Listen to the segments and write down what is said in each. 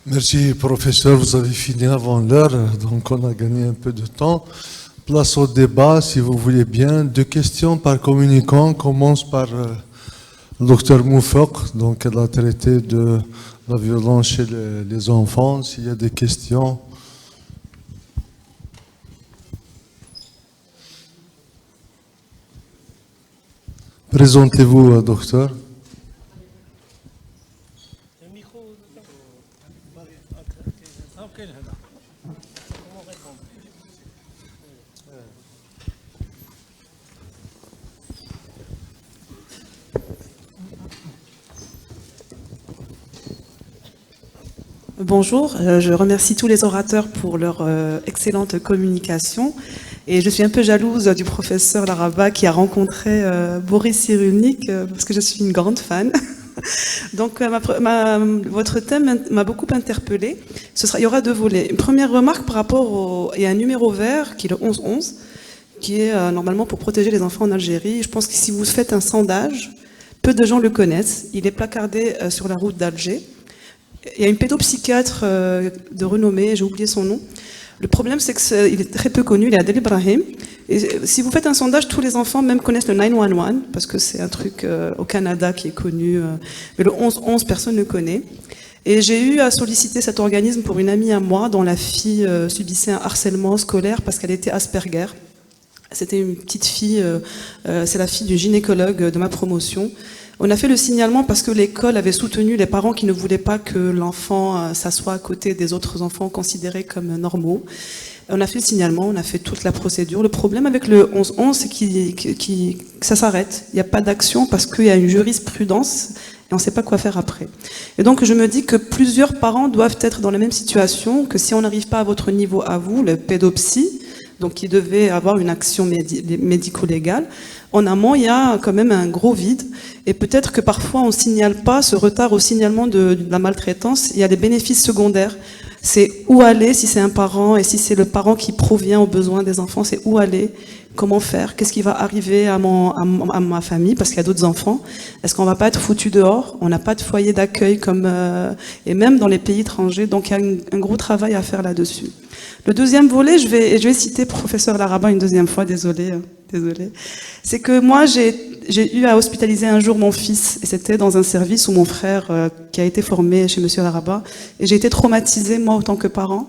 Merci, professeur. Vous avez fini avant l'heure, donc on a gagné un peu de temps. Place au débat, si vous voulez bien. 2 questions par communicant. On commence par le docteur Moufok. Donc, elle a traité de la violence chez les enfants. S'il y a des questions. Présentez-vous, docteur. Bonjour, je remercie tous les orateurs pour leur excellente communication et je suis un peu jalouse du professeur Laraba qui a rencontré Boris Cyrulnik parce que je suis une grande fan. Donc votre thème m'a beaucoup interpellée. Il y aura 2 volets. Une première remarque par rapport il y a un numéro vert qui est le 1111 qui est normalement pour protéger les enfants en Algérie. Je pense que si vous faites un sondage, peu de gens le connaissent. Il est placardé sur la route d'Alger. Il y a une pédopsychiatre de renommée, j'ai oublié son nom. Le problème, c'est qu'il est très peu connu, il est Adel Ibrahim. Et si vous faites un sondage, tous les enfants même connaissent le 911, parce que c'est un truc au Canada qui est connu. Mais le 1111, personne ne connaît. Et j'ai eu à solliciter cet organisme pour une amie à moi, dont la fille subissait un harcèlement scolaire parce qu'elle était Asperger. C'était une petite fille, c'est la fille du gynécologue de ma promotion. On a fait le signalement parce que l'école avait soutenu les parents qui ne voulaient pas que l'enfant s'assoie à côté des autres enfants considérés comme normaux. On a fait le signalement, on a fait toute la procédure. Le problème avec le 1111, c'est que ça s'arrête. Il n'y a pas d'action parce qu'il y a une jurisprudence et on ne sait pas quoi faire après. Et donc je me dis que plusieurs parents doivent être dans la même situation, que si on n'arrive pas à votre niveau à vous, le pédopsie, donc qui devait avoir une action médico-légale, en amont, il y a quand même un gros vide. Et peut-être que parfois, on ne signale pas ce retard au signalement de la maltraitance. Il y a des bénéfices secondaires. C'est où aller si c'est un parent et si c'est le parent qui provient aux besoins des enfants, c'est où aller, comment faire, qu'est-ce qui va arriver à ma famille parce qu'il y a d'autres enfants. Est-ce qu'on va pas être foutu dehors? On n'a pas de foyer d'accueil comme et même dans les pays étrangers. Donc il y a un gros travail à faire là-dessus. Le deuxième volet, je vais citer professeur Laraba une deuxième fois, désolé. C'est que moi, j'ai eu à hospitaliser un jour mon fils, et c'était dans un service où mon frère, qui a été formé chez monsieur Laraba, et j'ai été traumatisée, moi, en tant que parent.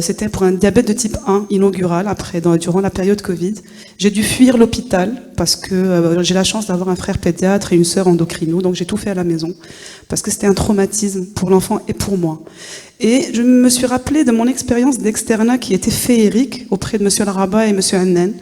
C'était pour un diabète de type 1 inaugural, durant la période Covid. J'ai dû fuir l'hôpital, parce que j'ai la chance d'avoir un frère pédiatre et une sœur endocrino, donc j'ai tout fait à la maison, parce que c'était un traumatisme pour l'enfant et pour moi. Et je me suis rappelé de mon expérience d'externat qui était féerique auprès de monsieur Laraba et monsieur Hannen,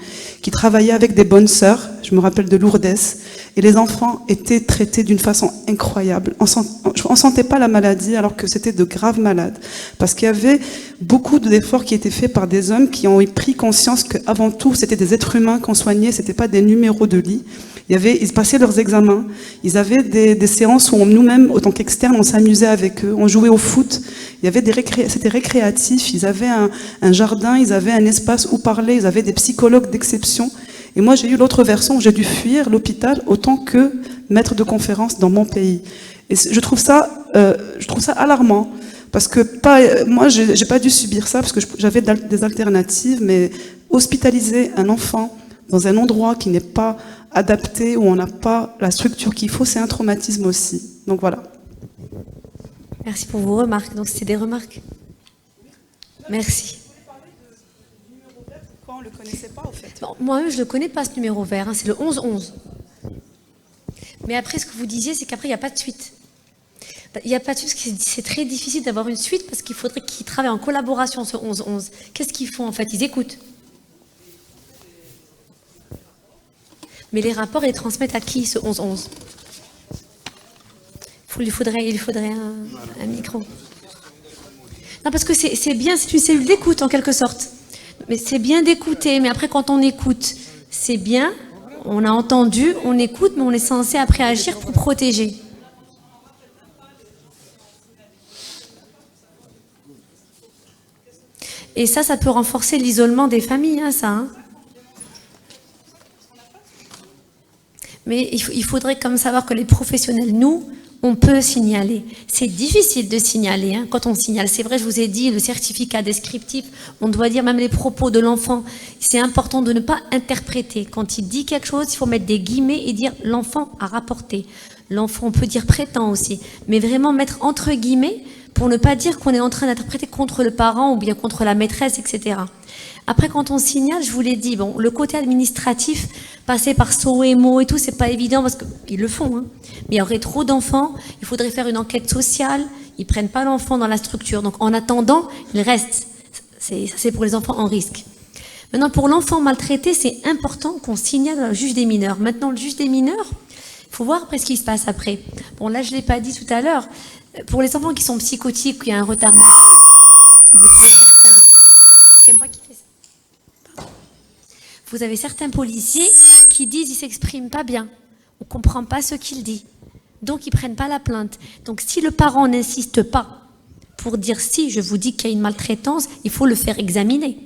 qui travaillaient avec des bonnes sœurs, je me rappelle de Lourdes, et les enfants étaient traités d'une façon incroyable. On sentait pas la maladie alors que c'était de graves malades. Parce qu'il y avait beaucoup d'efforts qui étaient faits par des hommes qui ont pris conscience qu'avant tout, c'était des êtres humains qu'on soignait, c'était pas des numéros de lit. Ils passaient leurs examens, ils avaient des séances où nous-mêmes, en tant qu'externes, on s'amusait avec eux, on jouait au foot, c'était récréatif, ils avaient un jardin, ils avaient un espace où parler, ils avaient des psychologues d'exception. Et moi, j'ai eu l'autre version où j'ai dû fuir l'hôpital autant que maître de conférence dans mon pays. Et je trouve ça alarmant. Parce que moi, j'ai pas dû subir ça parce que j'avais des alternatives, mais hospitaliser un enfant dans un endroit qui n'est pas adapté, où on n'a pas la structure qu'il faut, c'est un traumatisme aussi. Donc voilà. Merci pour vos remarques. Donc c'était des remarques. Merci. On ne le connaissait pas, en fait. Moi-même, je ne le connais pas, ce numéro vert. C'est le 1111. Mais après, ce que vous disiez, c'est qu'après, il n'y a pas de suite. Il n'y a pas de suite, c'est très difficile d'avoir une suite parce qu'il faudrait qu'ils travaillent en collaboration, ce 1111. Qu'est-ce qu'ils font, en fait? Ils écoutent. Mais les rapports, ils transmettent à qui, ce 1111? Il faudrait un micro. Non, parce que c'est bien, c'est une cellule d'écoute, en quelque sorte. Mais c'est bien d'écouter, mais après quand on écoute, c'est bien, on a entendu, on écoute, mais on est censé après agir pour protéger. Et ça peut renforcer l'isolement des familles, hein, ça. Hein. Mais il faudrait comme savoir que les professionnels, nous, on peut signaler. C'est difficile de signaler hein, quand on signale. C'est vrai, je vous ai dit, le certificat descriptif, on doit dire même les propos de l'enfant. C'est important de ne pas interpréter. Quand il dit quelque chose, il faut mettre des guillemets et dire l'enfant a rapporté. L'enfant, on peut dire prétend aussi. Mais vraiment mettre entre guillemets pour ne pas dire qu'on est en train d'interpréter contre le parent ou bien contre la maîtresse, etc. Après, quand on signale, je vous l'ai dit, bon, le côté administratif, passer par SOEMO et tout, c'est pas évident parce qu'ils le font, hein. Mais il y aurait trop d'enfants, il faudrait faire une enquête sociale, ils prennent pas l'enfant dans la structure. Donc, en attendant, il reste. C'est pour les enfants en risque. Maintenant, pour l'enfant maltraité, c'est important qu'on signale au juge des mineurs. Maintenant, le juge des mineurs, il faut voir après ce qui se passe après. Bon, là, je l'ai pas dit tout à l'heure. Pour les enfants qui sont psychotiques, qui a un retard mental, c'est moi qui fais ça. Vous avez certains policiers qui disent qu'ils s'expriment pas bien. On comprend pas ce qu'il dit. Donc, ils prennent pas la plainte. Donc, si le parent n'insiste pas pour dire si je vous dis qu'il y a une maltraitance, il faut le faire examiner.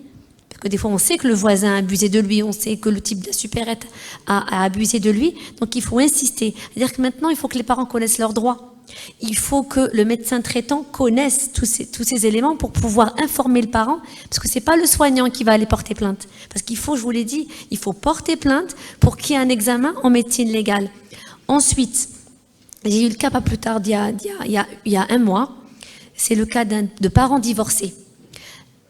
Parce que des fois, on sait que le voisin a abusé de lui, on sait que le type de la supérette a abusé de lui. Donc, il faut insister. C'est-à-dire que maintenant, il faut que les parents connaissent leurs droits. Il faut que le médecin traitant connaisse tous ces éléments pour pouvoir informer le parent, parce que c'est pas le soignant qui va aller porter plainte. Parce qu'il faut, je vous l'ai dit, il faut porter plainte pour qu'il y ait un examen en médecine légale. Ensuite, j'ai eu le cas pas plus tard, il y a un mois, c'est le cas de parents divorcés.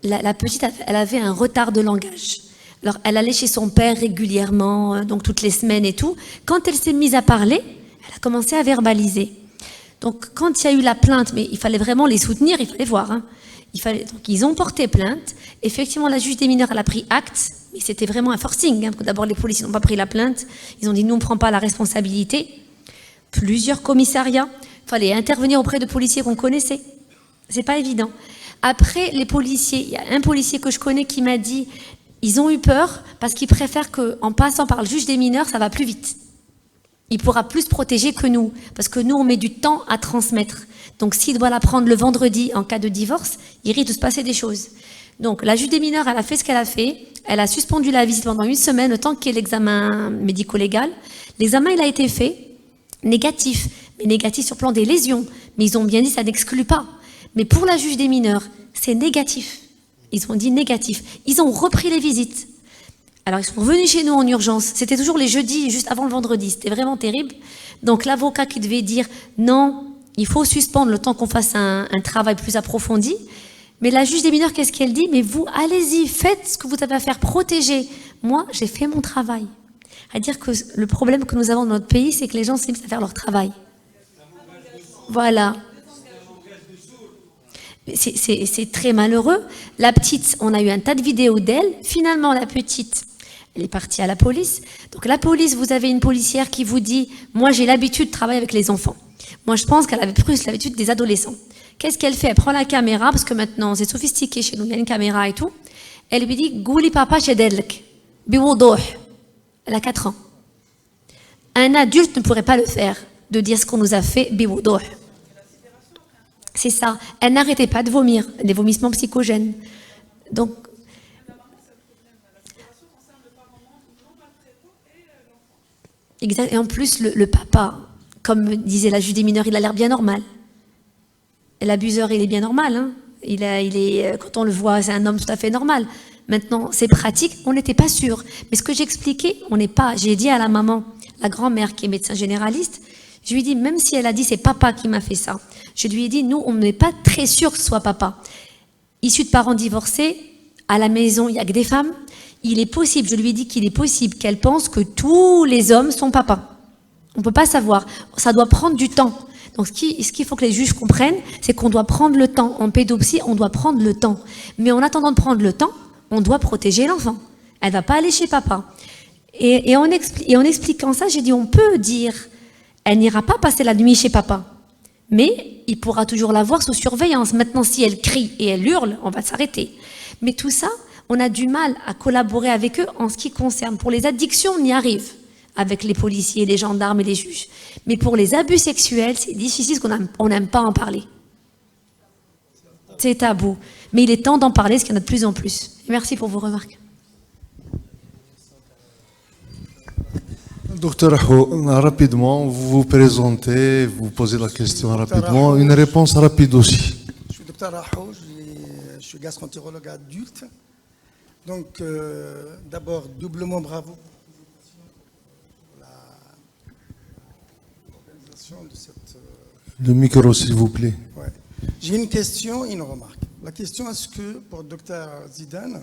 La petite, elle avait un retard de langage. Alors, elle allait chez son père régulièrement, donc toutes les semaines et tout. Quand elle s'est mise à parler, elle a commencé à verbaliser. Donc, quand il y a eu la plainte, mais il fallait vraiment les soutenir, il fallait voir. Hein. Donc, ils ont porté plainte. Effectivement, la juge des mineurs, elle a pris acte, mais c'était vraiment un forcing. Hein, parce que d'abord, les policiers n'ont pas pris la plainte. Ils ont dit, nous, on ne prend pas la responsabilité. Plusieurs commissariats. Il fallait intervenir auprès de policiers qu'on connaissait. C'est pas évident. Après, les policiers, il y a un policier que je connais qui m'a dit, ils ont eu peur parce qu'ils préfèrent qu'en passant par le juge des mineurs, ça va plus vite. Il pourra plus protéger que nous, parce que nous, on met du temps à transmettre. Donc, s'il doit la prendre le vendredi en cas de divorce, il risque de se passer des choses. Donc, la juge des mineurs, elle a fait ce qu'elle a fait. Elle a suspendu la visite pendant 1 semaine, le temps qu'il y ait l'examen médico-légal. L'examen, il a été fait, négatif. Mais négatif sur le plan des lésions. Mais ils ont bien dit, ça n'exclut pas. Mais pour la juge des mineurs, c'est négatif. Ils ont dit négatif. Ils ont repris les visites. Alors, ils sont revenus chez nous en urgence. C'était toujours les jeudis, juste avant le vendredi. C'était vraiment terrible. Donc, l'avocat qui devait dire non, il faut suspendre le temps qu'on fasse un travail plus approfondi. Mais la juge des mineurs, qu'est-ce qu'elle dit? Mais vous, allez-y, faites ce que vous avez à faire, protégez. Moi, j'ai fait mon travail. C'est-à-dire que le problème que nous avons dans notre pays, c'est que les gens se limitent à faire leur travail. Voilà. C'est très malheureux. La petite, on a eu un tas de vidéos d'elle. Finalement, la petite, elle est partie à la police. Donc la police, vous avez une policière qui vous dit « Moi, j'ai l'habitude de travailler avec les enfants. » Moi, je pense qu'elle avait plus l'habitude des adolescents. Qu'est-ce qu'elle fait? Elle prend la caméra, parce que maintenant, c'est sophistiqué chez nous, il y a une caméra et tout. Elle lui dit « Gouli papa shedelk, biwuduh » Elle a 4 ans. Un adulte ne pourrait pas le faire, de dire ce qu'on nous a fait, biwuduh. C'est ça. Elle n'arrêtait pas de vomir, des vomissements psychogènes. Donc, exact. Et en plus, le papa, comme disait la juge des mineurs, il a l'air bien normal. L'abuseur, il est bien normal. Hein. Il est, quand on le voit, c'est un homme tout à fait normal. Maintenant, c'est pratique, on n'était pas sûr. Mais ce que j'expliquais, on n'est pas. J'ai dit à la maman, la grand-mère qui est médecin généraliste, je lui ai dit, même si elle a dit c'est papa qui m'a fait ça, je lui ai dit, nous, on n'est pas très sûr que ce soit papa. Issu de parents divorcés, à la maison, il n'y a que des femmes. Il est possible, je lui ai dit qu'il est possible qu'elle pense que tous les hommes sont papas. On ne peut pas savoir. Ça doit prendre du temps. Donc, ce qu'il faut que les juges comprennent, c'est qu'on doit prendre le temps. En pédopsie, on doit prendre le temps. Mais en attendant de prendre le temps, on doit protéger l'enfant. Elle ne va pas aller chez papa. Et en expliquant ça, j'ai dit, on peut dire, elle n'ira pas passer la nuit chez papa. Mais il pourra toujours la voir sous surveillance. Maintenant, si elle crie et elle hurle, on va s'arrêter. Mais tout ça, on a du mal à collaborer avec eux en ce qui concerne. Pour les addictions, on y arrive avec les policiers, les gendarmes et les juges. Mais pour les abus sexuels, c'est difficile parce qu'on n'aime pas en parler. C'est tabou. Mais il est temps d'en parler, parce qu'il y en a de plus en plus. Et merci pour vos remarques. Docteur Rahou, rapidement, vous vous présentez, vous posez la question rapidement, une réponse rapide aussi. Je suis docteur Rahou, je suis gastroentérologue adulte. Donc, d'abord, doublement bravo pour l'organisation de cette... Le micro, s'il vous plaît. Ouais. J'ai une question et une remarque. La question, est-ce que, pour le docteur Zidane,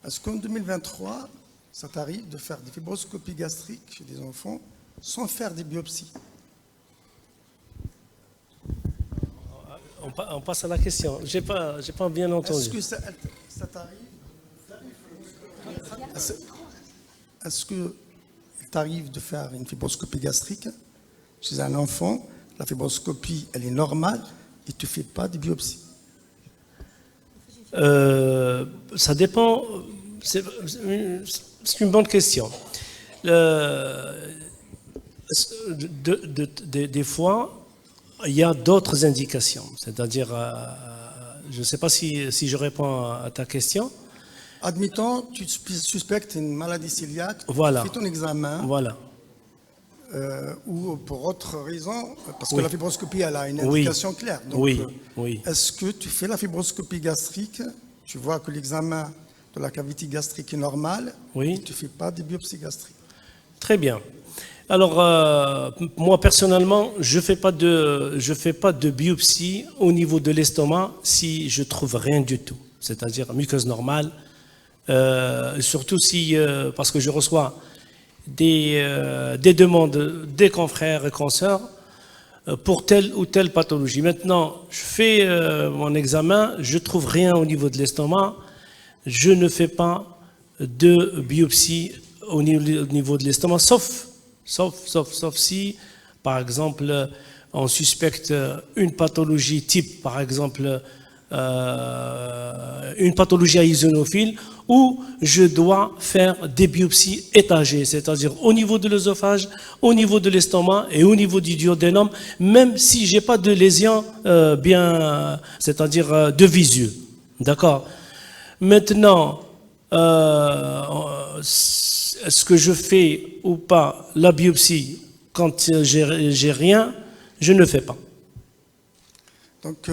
est-ce qu'en 2023, ça t'arrive de faire des fibroscopies gastriques chez des enfants sans faire des biopsies? On passe à la question. J'ai pas bien entendu. Est-ce que ça t'arrive? Est-ce que il t'arrive de faire une fibroscopie gastrique chez un enfant? La fibroscopie, elle est normale et tu ne fais pas de biopsie? Ça dépend. C'est une bonne question. Des fois, il y a d'autres indications. C'est-à-dire, je ne sais pas si je réponds à ta question. Admettons, tu suspectes une maladie cœliaque, Voilà. tu fais ton examen, Voilà. ou pour autre raison, parce que Oui. la fibroscopie, elle a une Oui. indication claire. Donc, Oui, oui. est-ce que tu fais la fibroscopie gastrique, tu vois que l'examen de la cavité gastrique est normal, Oui. et tu ne fais pas de biopsie gastrique? Très bien. Alors, moi personnellement, je fais pas de biopsie au niveau de l'estomac si je trouve rien du tout. C'est-à-dire muqueuse normale. Surtout si, parce que je reçois des demandes des confrères et consoeurs pour telle ou telle pathologie. Maintenant, je fais mon examen, je trouve rien au niveau de l'estomac, je ne fais pas de biopsie au niveau de l'estomac, sauf si, par exemple, on suspecte une pathologie type, par exemple, une pathologie à eosinophile, où je dois faire des biopsies étagées, c'est-à-dire au niveau de l'œsophage, au niveau de l'estomac et au niveau du duodénum, même si j'ai pas de lésion c'est-à-dire de visu. D'accord? Maintenant, est-ce que je fais ou pas la biopsie quand j'ai rien? Je ne fais pas. Donc,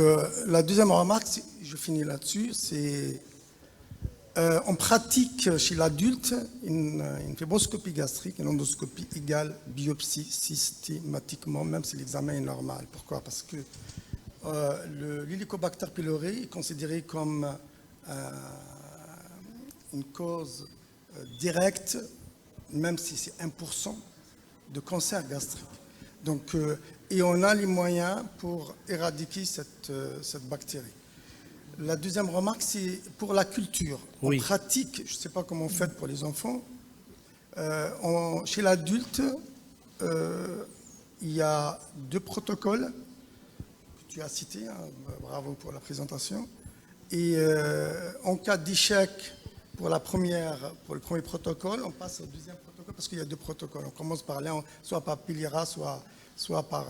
la deuxième remarque, je finis là-dessus, c'est on pratique chez l'adulte une fibroscopie gastrique, une endoscopie égale biopsie systématiquement, même si l'examen est normal. Pourquoi? Parce que l'Helicobacter pylori est considéré comme une cause directe, même si c'est 1% de cancer gastrique. Donc, et on a les moyens pour éradiquer cette bactérie. La deuxième remarque, c'est pour la culture. Oui. On pratique, je ne sais pas comment on fait pour les enfants, chez l'adulte, il y a 2 protocoles que tu as cités, hein, bravo pour la présentation. Et en cas d'échec pour le premier protocole, on passe au deuxième protocole parce qu'il y a 2 protocoles. On commence par aller soit par Pilira, soit par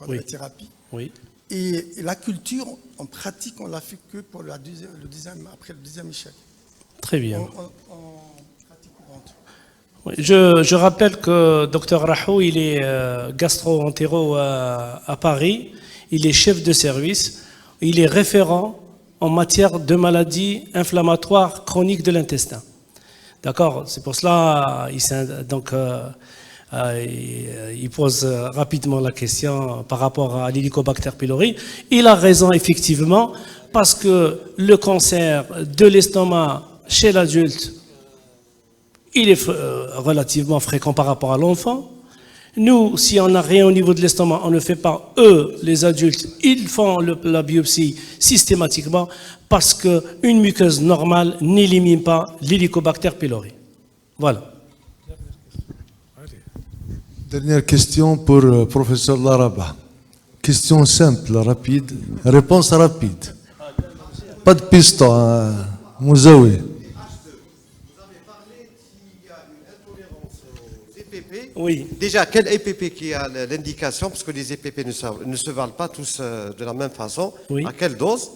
la thérapie. Oui. Et la culture, en pratique, on l'a fait que pour après le deuxième échec. Très bien. En pratique courante. Oui, je rappelle que Dr Rahou, il est gastro-entéro à Paris, il est chef de service, il est référent en matière de maladies inflammatoires chroniques de l'intestin. D'accord? C'est pour cela il pose rapidement la question par rapport à l'Helicobacter pylori. Il a raison effectivement parce que le cancer de l'estomac chez l'adulte, il est relativement fréquent par rapport à l'enfant. Nous, si on n'a rien au niveau de l'estomac, on ne fait pas. Eux, les adultes, ils font la biopsie systématiquement parce qu'une muqueuse normale n'élimine pas l'Helicobacter pylori. Voilà. Dernière question pour professeur Laraba. Question simple, rapide. Réponse rapide. Pas de piston, hein. Mouzaoui. Oui. Déjà, quel EPP qui a l'indication, parce que les EPP ne se valent pas tous de la même façon. Oui. À quelle dose?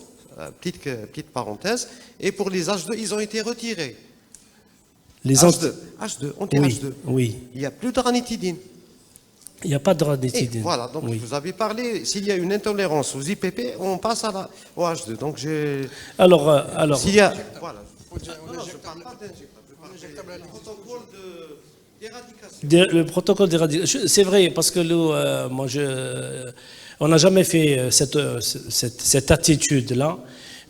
Petite parenthèse. Et pour les H2, ils ont été retirés. H2, on dit Oui, H2. oui. Il n'y a plus de ranitidine. Il n'y a pas de Et ranitidine. voilà, donc Oui. vous avez parlé, s'il y a une intolérance aux IPP, on passe au H2. Donc Alors, s'il y a... Voilà. Non, je ne parle pas d'injectable, je parle du protocole d'éradication. le protocole d'éradication, c'est vrai, parce que on n'a jamais fait cette attitude-là,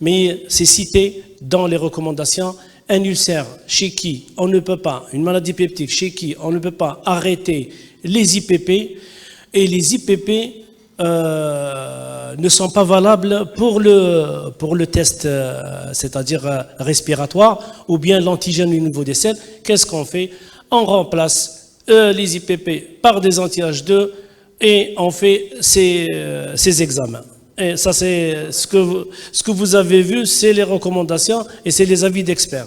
mais c'est cité dans les recommandations. Un ulcère chez qui on ne peut pas, une maladie peptique chez qui on ne peut pas arrêter les IPP, et les IPP ne sont pas valables pour le test, c'est-à-dire respiratoire, ou bien l'antigène au niveau des selles. Qu'est-ce qu'on fait? On remplace les IPP par des anti-H2 et on fait ces examens. Et ça, c'est ce que vous avez vu, c'est les recommandations et c'est les avis d'experts.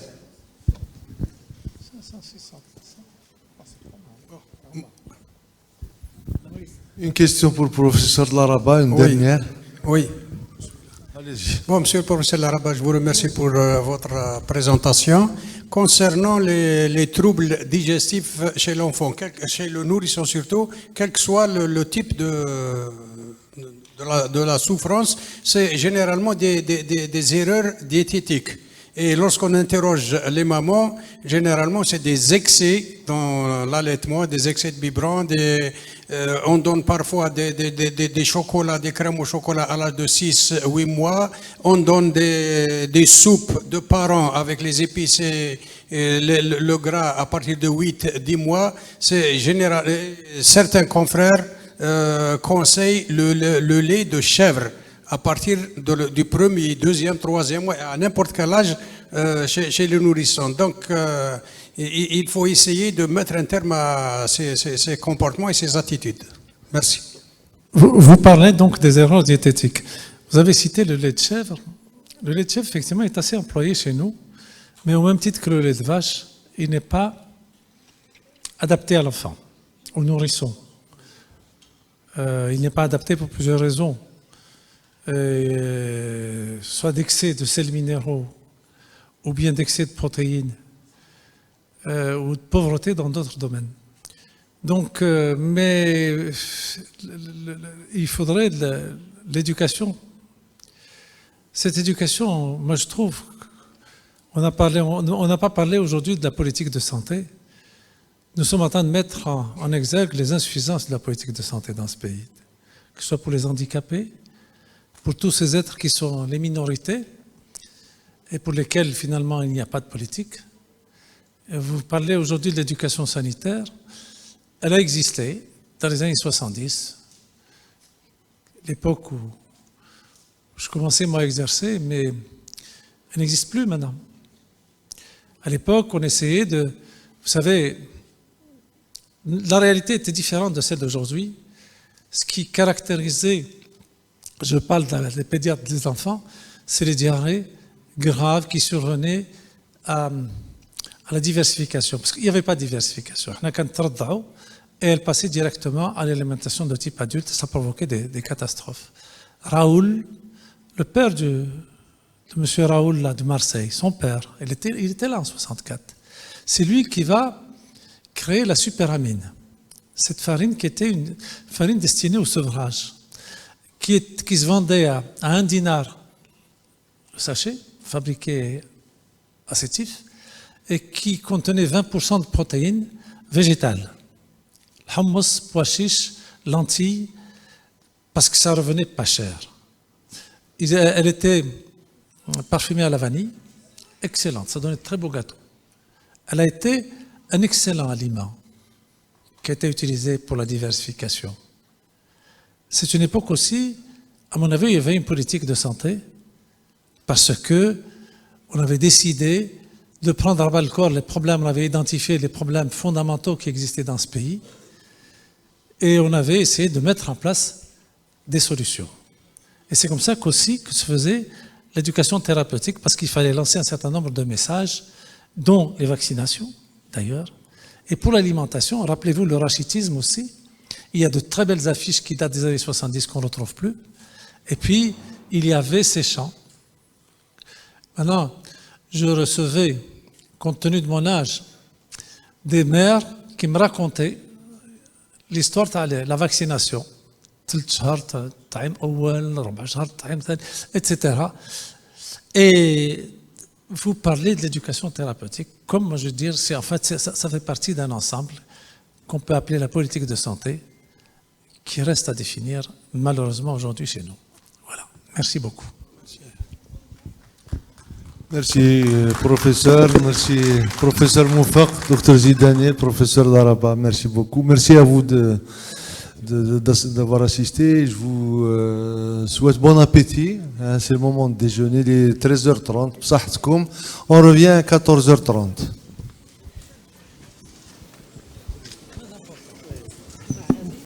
Une question pour le professeur Laraba, une Oui. dernière. Oui. Allez-y. Bon, monsieur le professeur Laraba, je vous remercie pour votre présentation. Concernant les troubles digestifs chez l'enfant, chez le nourrisson surtout, quel que soit le type de la souffrance, c'est généralement des erreurs diététiques. Et lorsqu'on interroge les mamans, généralement c'est des excès dans l'allaitement, des excès de biberon, on donne parfois des chocolats, des crèmes au chocolat à l'âge de 6-8 mois, on donne des soupes de parents avec les épices et le gras à partir de 8-10 mois. C'est général. Certains confrères conseillent le lait de chèvre à partir du premier, deuxième, troisième mois, à n'importe quel âge chez le nourrisson. Donc, il faut essayer de mettre un terme à ces comportements et ces attitudes. Merci. Vous parlez donc des erreurs diététiques. Vous avez cité le lait de chèvre. Le lait de chèvre, effectivement, est assez employé chez nous, mais au même titre que le lait de vache, il n'est pas adapté à l'enfant, au nourrisson. Il n'est pas adapté pour plusieurs raisons. Soit d'excès de sels minéraux, ou bien d'excès de protéines, ou de pauvreté dans d'autres domaines. Donc, mais il faudrait de l'éducation. Cette éducation, moi je trouve, on n'a pas parlé aujourd'hui de la politique de santé. Nous sommes en train de mettre en exergue les insuffisances de la politique de santé dans ce pays, que ce soit pour les handicapés, pour tous ces êtres qui sont les minorités et pour lesquels finalement il n'y a pas de politique. Vous parlez aujourd'hui de l'éducation sanitaire. Elle a existé dans les années 70, l'époque où je commençais moi à exercer, mais elle n'existe plus maintenant. À l'époque, on essayait de... Vous savez, la réalité était différente de celle d'aujourd'hui. Ce qui caractérisait, je parle des pédiatres des enfants, c'est les diarrhées graves qui survenaient à la diversification. Parce qu'il n'y avait pas de diversification. Et elle passait directement à l'alimentation de type adulte. Ça provoquait des catastrophes. Raoul, le père de M. Raoul là, de Marseille, son père, il était là en 64. C'est lui qui va créer la superamine. Cette farine qui était une farine destinée au sevrage, qui se vendait à 1 dinar le sachet, fabriqué à Sétif, et qui contenait 20% de protéines végétales. Hummus, pois chiches, lentilles, parce que ça revenait pas cher. Elle était parfumée à la vanille, excellente, ça donnait de très beaux gâteaux. Elle a été un excellent aliment qui a été utilisé pour la diversification. C'est une époque aussi, à mon avis, il y avait une politique de santé parce que on avait décidé de prendre à bas le corps les problèmes, on avait identifié les problèmes fondamentaux qui existaient dans ce pays et on avait essayé de mettre en place des solutions. Et c'est comme ça qu'aussi que se faisait l'éducation thérapeutique parce qu'il fallait lancer un certain nombre de messages, dont les vaccinations d'ailleurs. Et pour l'alimentation, rappelez-vous le rachitisme aussi. Il y a de très belles affiches qui datent des années 70 qu'on ne retrouve plus. Et puis, il y avait ces chants. Maintenant, je recevais, compte tenu de mon âge, des mères qui me racontaient l'histoire de la vaccination. 3 شهور طعيم أول 4 شهور طعيم ثاني etc. Et vous parlez de l'éducation thérapeutique, comme je veux dire, en fait, ça fait partie d'un ensemble qu'on peut appeler la politique de santé, qui reste à définir malheureusement aujourd'hui chez nous. Voilà, merci beaucoup. Merci professeur, merci professeur Moufaq, docteur Zidane, professeur Laraba, merci beaucoup. Merci à vous d'avoir assisté. Je vous souhaite bon appétit. C'est le moment de déjeuner, il est 13h30. On revient à 14h30.